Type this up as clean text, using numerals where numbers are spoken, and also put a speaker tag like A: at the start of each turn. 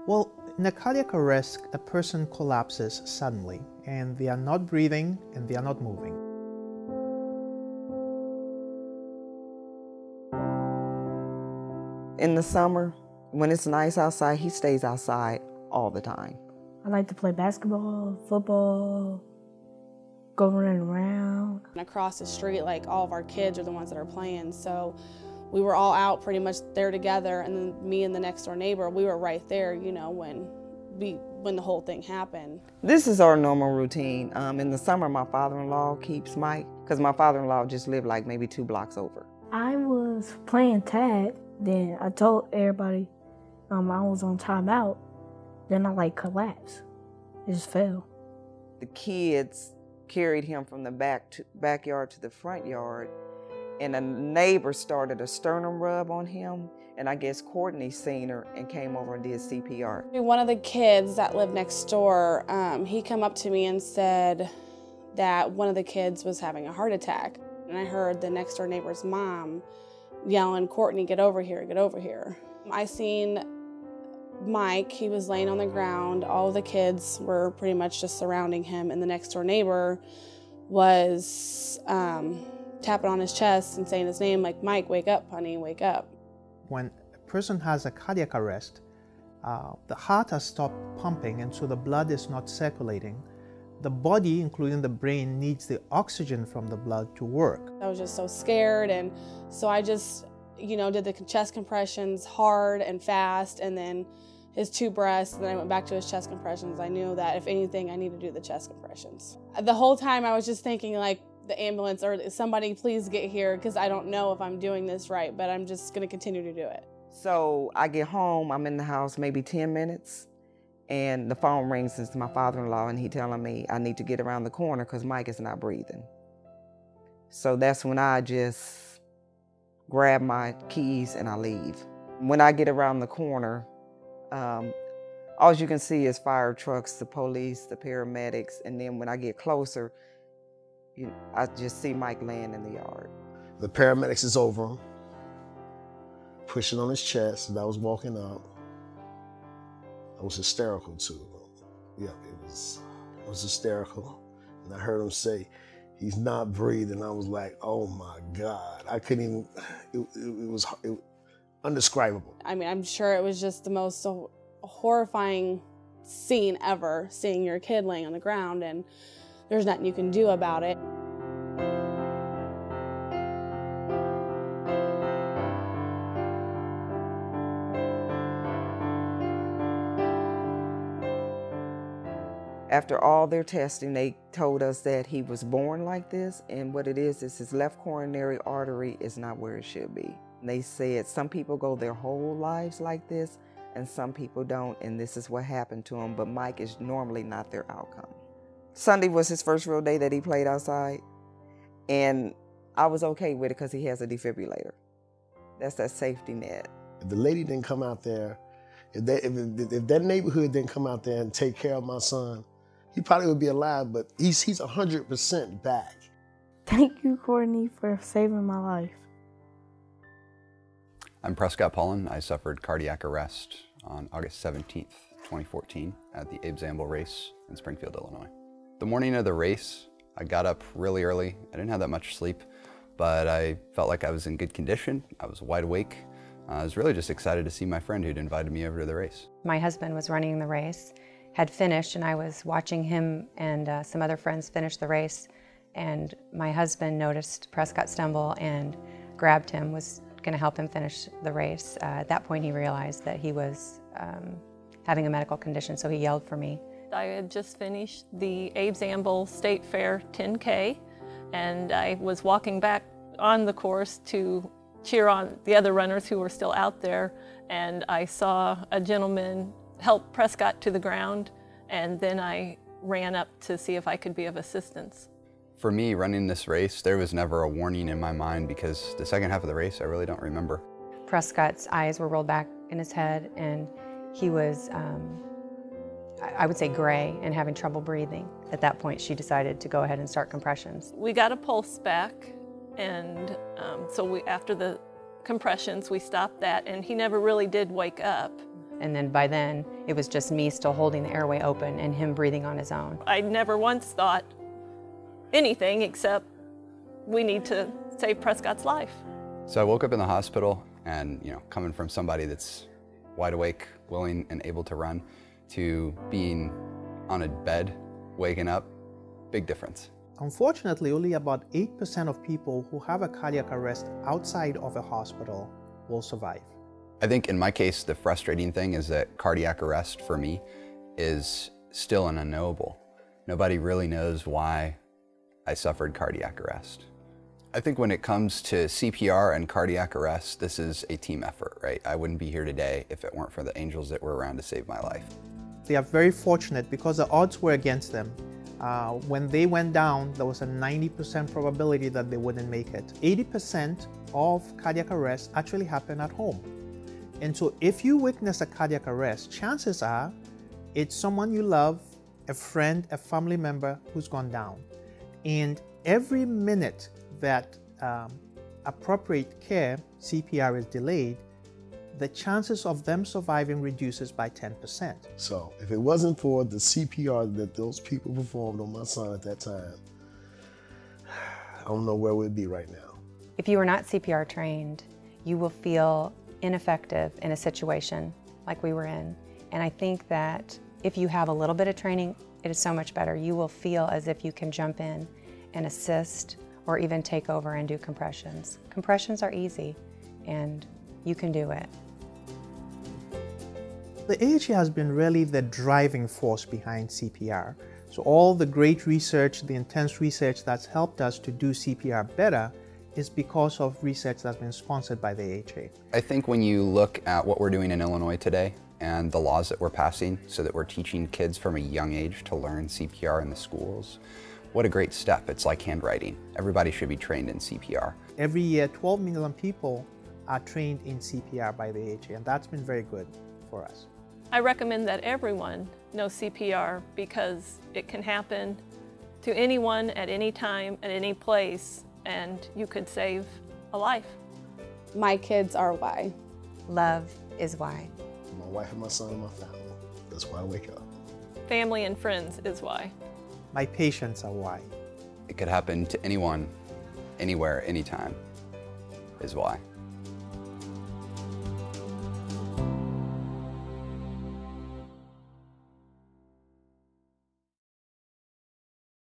A: Well, in a cardiac arrest, a person collapses suddenly, and they are not breathing and they are not moving.
B: In the summer, when it's nice outside, he stays outside all the time.
C: I like to play basketball, football, go running around.
D: And across the street, like, all of our kids are the ones that are playing, so we were all out pretty much there together, and then me and the next door neighbor, we were right there, you know, when the whole thing happened.
B: This is our normal routine. In the summer, my father-in-law keeps Mike, because my father-in-law just lived like maybe 2 blocks over.
C: I was playing tag, then I told everybody I was on timeout, then I like collapsed. I just fell.
B: The kids carried him from the backyard to the front yard, and a neighbor started a sternum rub on him, and I guess Courtney seen her and came over and did CPR.
D: One of the kids that lived next door, he come up to me and said that one of the kids was having a heart attack. And I heard the next door neighbor's mom yelling, "Courtney, get over here, get over here." I seen Mike, he was laying on the ground. All the kids were pretty much just surrounding him, and the next door neighbor was tapping on his chest and saying his name, like, "Mike, wake up, honey, wake up."
A: When a person has a cardiac arrest, the heart has stopped pumping, and so the blood is not circulating. The body, including the brain, needs the oxygen from the blood to work.
D: I was just so scared, and so I just, you know, did the chest compressions hard and fast, and then his 2 breaths, and then I went back to his chest compressions. I knew that if anything, I need to do the chest compressions. The whole time I was just thinking, like, the ambulance or somebody please get here, because I don't know if I'm doing this right, but I'm just going to continue to do it.
B: So I get home, I'm in the house maybe 10 minutes, and the phone rings. It's my father-in-law, and he telling me I need to get around the corner because Mike is not breathing. So that's when I just grab my keys and I leave. When I get around the corner, all you can see is fire trucks, the police, the paramedics, and then when I get closer, I just see Mike laying in the yard.
E: The paramedics is over him, pushing on his chest, and I was walking up. I was hysterical too. Yeah, it was hysterical. And I heard him say, "He's not breathing." I was like, oh my God. I couldn't even, it was indescribable.
D: I mean, I'm sure it was just the most horrifying scene ever, seeing your kid laying on the ground, and there's nothing you can do about it.
B: After all their testing, they told us that he was born like this, and what it is his left coronary artery is not where it should be. They said some people go their whole lives like this, and some people don't, and this is what happened to him, but Mike is normally not their outcome. Sunday was his first real day that he played outside, and I was okay with it because he has a defibrillator. That's that safety net.
E: If the lady didn't come out there, if that neighborhood didn't come out there and take care of my son, he probably would be alive, but he's 100% back.
C: Thank you, Courtney, for saving my life.
F: I'm Prescott Paulin. I suffered cardiac arrest on August 17th, 2014 at the Abe Zamble race in Springfield, Illinois. The morning of the race, I got up really early. I didn't have that much sleep, but I felt like I was in good condition. I was wide awake. I was really just excited to see my friend who'd invited me over to the race.
G: My husband was running the race, had finished, and I was watching him and some other friends finish the race, and my husband noticed Prescott stumble and grabbed him, was going to help him finish the race. At that point he realized that he was having a medical condition, so he yelled for me.
H: I had just finished the Abe Zamble State Fair 10K, and I was walking back on the course to cheer on the other runners who were still out there, and I saw a gentleman help Prescott to the ground, and then I ran up to see if I could be of assistance.
F: For me, running this race, there was never a warning in my mind because the second half of the race I really don't remember.
G: Prescott's eyes were rolled back in his head, and he was, I would say, gray and having trouble breathing. At that point, she decided to go ahead and start compressions.
H: We got a pulse back, and so after the compressions, we stopped that, and he never really did wake up.
G: And then by then, it was just me still holding the airway open and him breathing on his own.
H: I never once thought anything except we need to save Prescott's life.
F: So I woke up in the hospital and, coming from somebody that's wide awake, willing and able to run, to being on a bed, waking up, big difference.
A: Unfortunately, only about 8% of people who have a cardiac arrest outside of a hospital will survive.
F: I think in my case, the frustrating thing is that cardiac arrest for me is still an unknowable. Nobody really knows why I suffered cardiac arrest. I think when it comes to CPR and cardiac arrest, this is a team effort, right? I wouldn't be here today if it weren't for the angels that were around to save my life.
A: They are very fortunate because the odds were against them. When they went down, there was a 90% probability that they wouldn't make it. 80% of cardiac arrests actually happen at home. And so if you witness a cardiac arrest, chances are it's someone you love, a friend, a family member who's gone down. And every minute that appropriate care, CPR, is delayed, the chances of them surviving reduces by 10%.
E: So if it wasn't for the CPR that those people performed on my son at that time, I don't know where we'd be right now.
G: If you are not CPR trained, you will feel ineffective in a situation like we were in. And I think that if you have a little bit of training, it is so much better. You will feel as if you can jump in and assist or even take over and do compressions. Compressions are easy and you can do it.
A: The AHA has been really the driving force behind CPR. So all the great research, the intense research that's helped us to do CPR better is because of research that's been sponsored by the AHA.
F: I think when you look at what we're doing in Illinois today and the laws that we're passing so that we're teaching kids from a young age to learn CPR in the schools, what a great step. It's like handwriting. Everybody should be trained in CPR.
A: Every year, 12 million people are trained in CPR by the AHA, and that's been very good for us.
H: I recommend that everyone know CPR because it can happen to anyone at any time, at any place, and you could save a life.
D: My kids are why.
G: Love is why.
E: My wife and my son and my family. That's why I wake up.
H: Family and friends is why.
A: My patients are why.
F: It could happen to anyone, anywhere, anytime, is why.